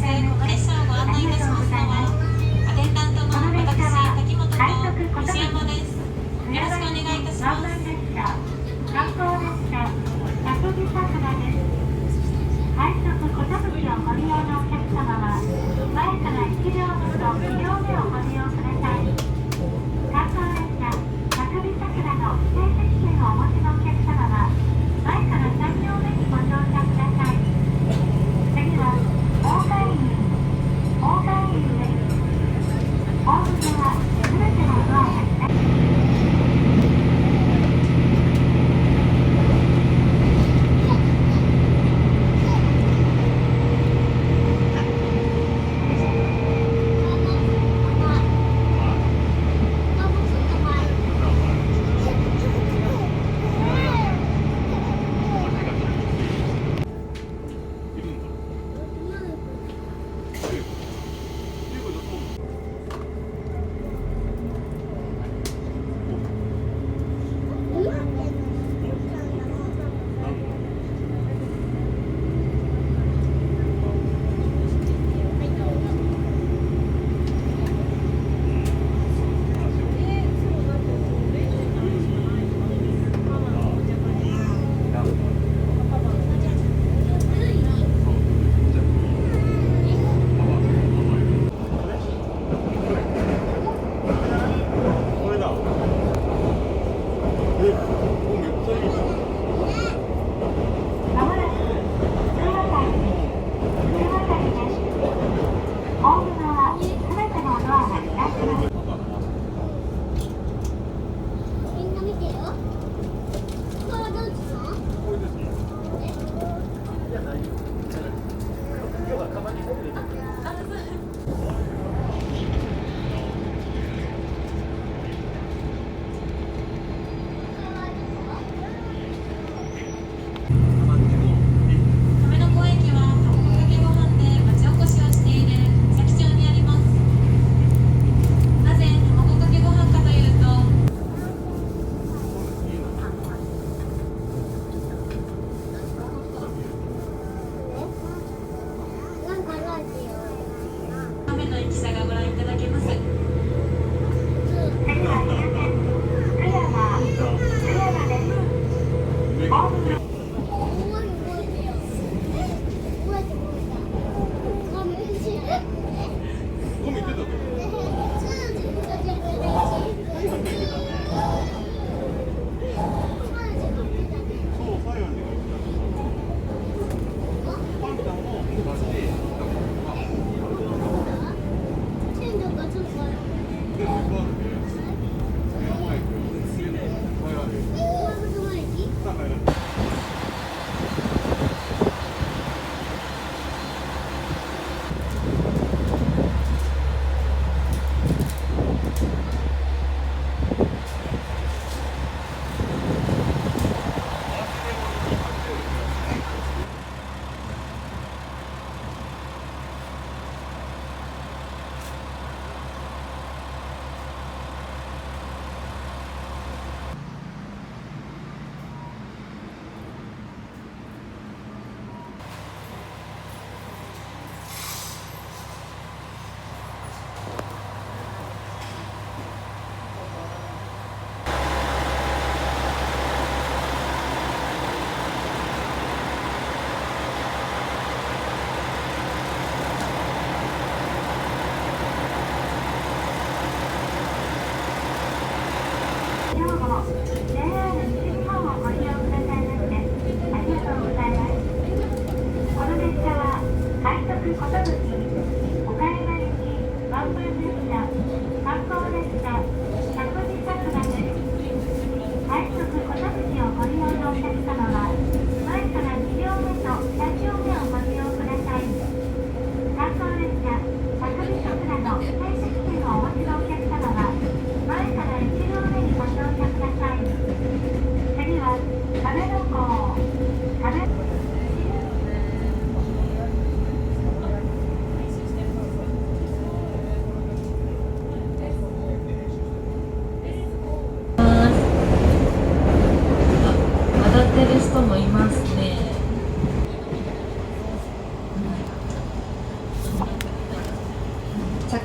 この列車をご案内いたしますのは、アテンダントの私、滝本と西山です。よろしくお願いいたします。観光列車、高木さくらです。快速寿をご利用のお客様は、前から1両目と2両目をご利用ください。観光列車、高木さくらの指定席券をお持ちのお客様は、前から3両目にご乗車ください。次は、大海遊です。大船は、すべてのドアが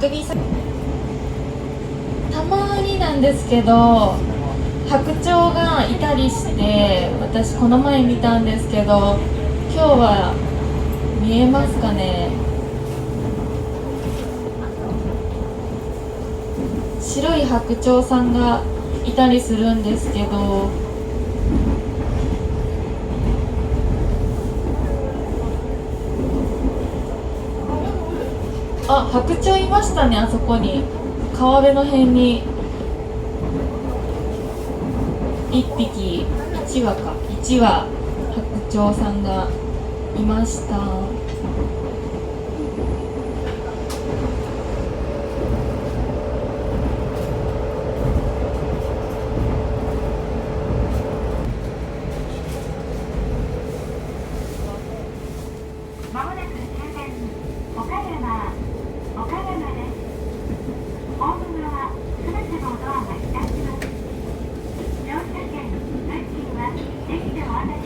確認さたまになんですけど白鳥がいたりして私この前見たんですけど今日は見えますかね。白い白鳥さんがいたりするんですけどあ、白鳥いましたね、あそこに川辺の辺に1匹1羽か1羽白鳥さんがいました。まもなく終点岡山です。ホーム側すべてのドアが開きます。乗車券、運賃は駅でお渡し